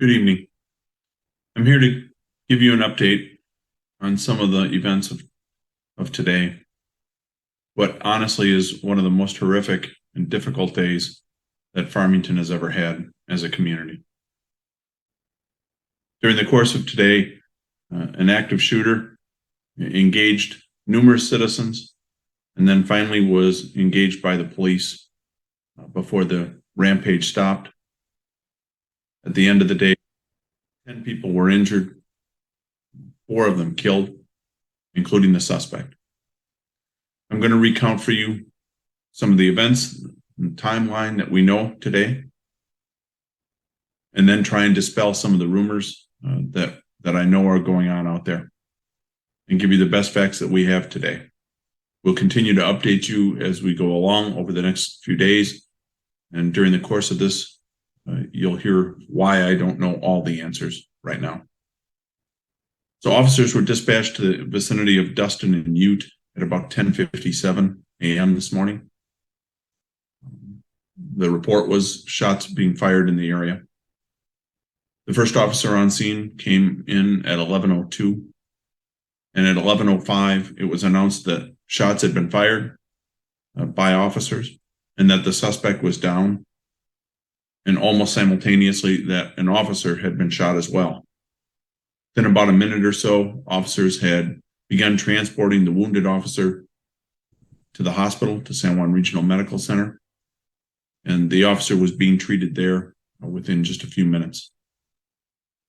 Good evening. I'm here to give you an update on some of the events of today. What honestly is one of the most horrific and difficult days that Farmington has ever had as a community. During the course of today, an active shooter engaged numerous citizens and then finally was engaged by the police before the rampage stopped. At the end of the day, 10 people were injured, 4 of them killed, including the suspect. I'm going to recount for you some of the events and timeline that we know today, and then try and dispel some of the rumors that I know are going on out there, and give you the best facts that we have today. We'll continue to update you as we go along over the next few days, and during the course of this, you'll hear why I don't know all the answers right now. So officers were dispatched to the vicinity of Dustin and Ute at about 10:57 a.m. this morning. The report was shots being fired in the area. The first officer on scene came in at 11:02, and at 11:05 it was announced that shots had been fired by officers and that the suspect was down, and almost simultaneously that an officer had been shot as well. Then about a minute or so, officers had begun transporting the wounded officer to the hospital, to San Juan Regional Medical Center, and the officer was being treated there within just a few minutes.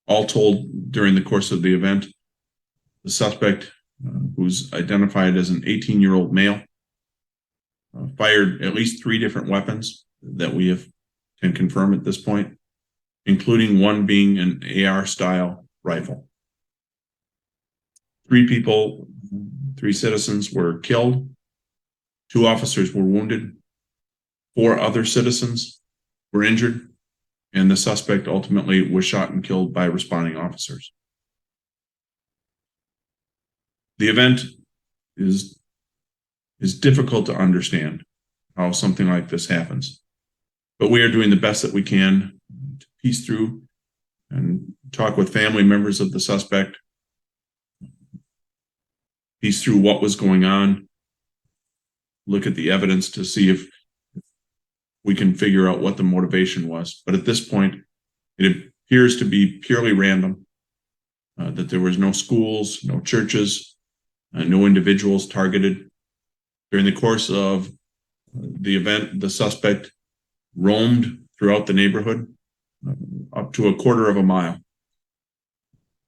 All told, during the course of the event, the suspect, who's identified as an 18-year-old male, fired at least 3 different weapons that we can confirm at this point, including one being an AR-style rifle. 3 citizens were killed, 2 officers were wounded, 4 other citizens were injured, and the suspect ultimately was shot and killed by responding officers. The event is difficult to understand how something like this happens, but we are doing the best that we can to piece through and talk with family members of the suspect, piece through what was going on, look at the evidence to see if we can figure out what the motivation was. But at this point, it appears to be purely random, that there was no schools, no churches, no individuals targeted. During the course of the event, the suspect roamed throughout the neighborhood up to a quarter of a mile.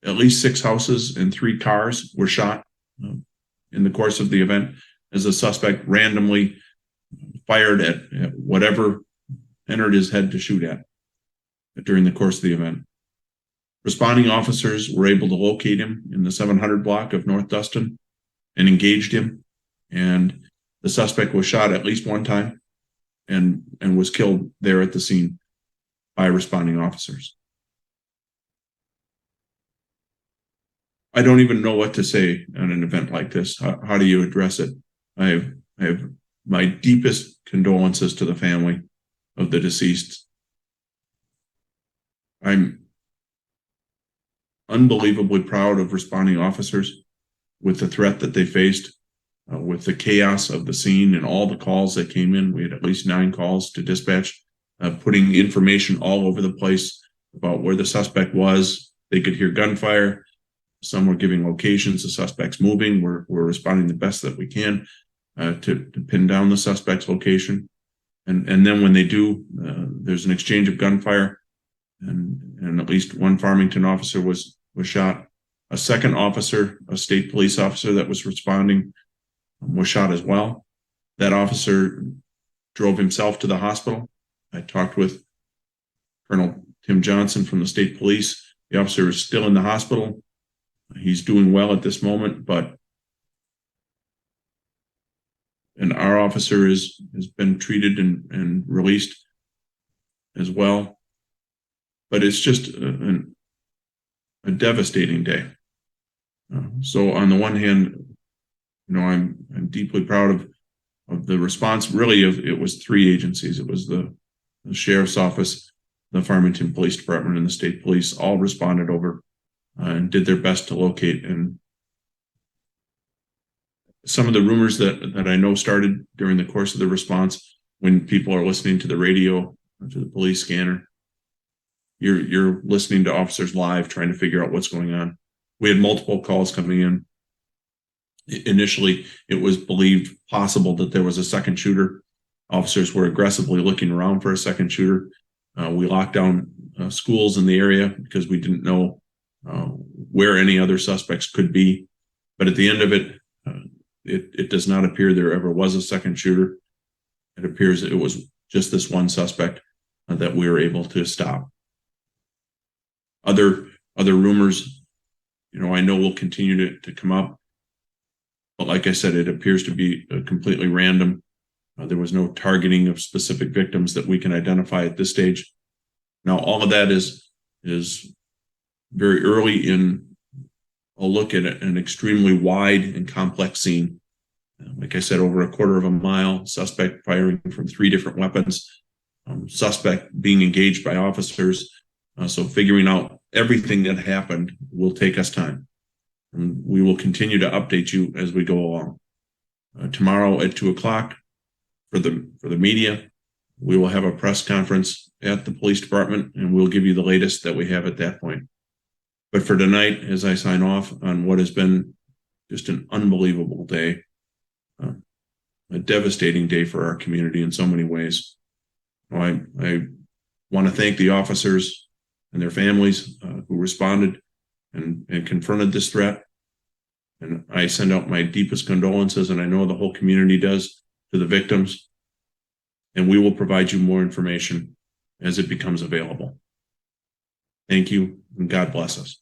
At least 6 houses and 3 cars were shot in the course of the event, as the suspect randomly fired at whatever entered his head to shoot at during the course of the event. Responding officers were able to locate him in the 700 block of North Dustin and engaged him, and the suspect was shot at least 1 time and was killed there at the scene by responding officers. I don't even know what to say on an event like this. How do you address it? I have my deepest condolences to the family of the deceased. I'm unbelievably proud of responding officers with the threat that they faced, with the chaos of the scene and all the calls that came in. We had at least 9 calls to dispatch, putting information all over the place about where the suspect was. They could hear gunfire. Some were giving locations. The suspect's moving. We're responding the best that we can to pin down the suspect's location. And then when they do, there's an exchange of gunfire, and at least 1 Farmington officer was shot. A second officer, a state police officer that was responding, was shot as well. That officer drove himself to the hospital. I talked with Colonel Tim Johnson from the state police. The officer is still in the hospital. He's doing well at this moment, and our officer has been treated and released as well. But it's just a devastating day. So on the one hand, I'm deeply proud of the response. Really, it was 3 agencies. It was the sheriff's office, the Farmington Police Department and the state police all responded over and did their best to locate. And some of the rumors that I know started during the course of the response, when people are listening to the radio, to the police scanner, you're listening to officers live trying to figure out what's going on. We had multiple calls coming in. Initially, it was believed possible that there was a second shooter. Officers were aggressively looking around for a second shooter. We locked down schools in the area because we didn't know where any other suspects could be. But at the end of it, it does not appear there ever was a second shooter. It appears it was just this one suspect that we were able to stop. Other rumors, I know will continue to come up. But like I said, it appears to be completely random. There was no targeting of specific victims that we can identify at this stage. Now, all of that is very early in a look at an extremely wide and complex scene. Like I said, over a quarter of a mile, suspect firing from 3 different weapons, suspect being engaged by officers. So figuring out everything that happened will take us time. And we will continue to update you as we go along. Tomorrow at 2:00 for the media, we will have a press conference at the police department, and we'll give you the latest that we have at that point. But for tonight, as I sign off on what has been just an unbelievable day, a devastating day for our community in so many ways, I want to thank the officers and their families who responded and confronted this threat. And I send out my deepest condolences, and I know the whole community does, to the victims. And we will provide you more information as it becomes available. Thank you, and God bless us.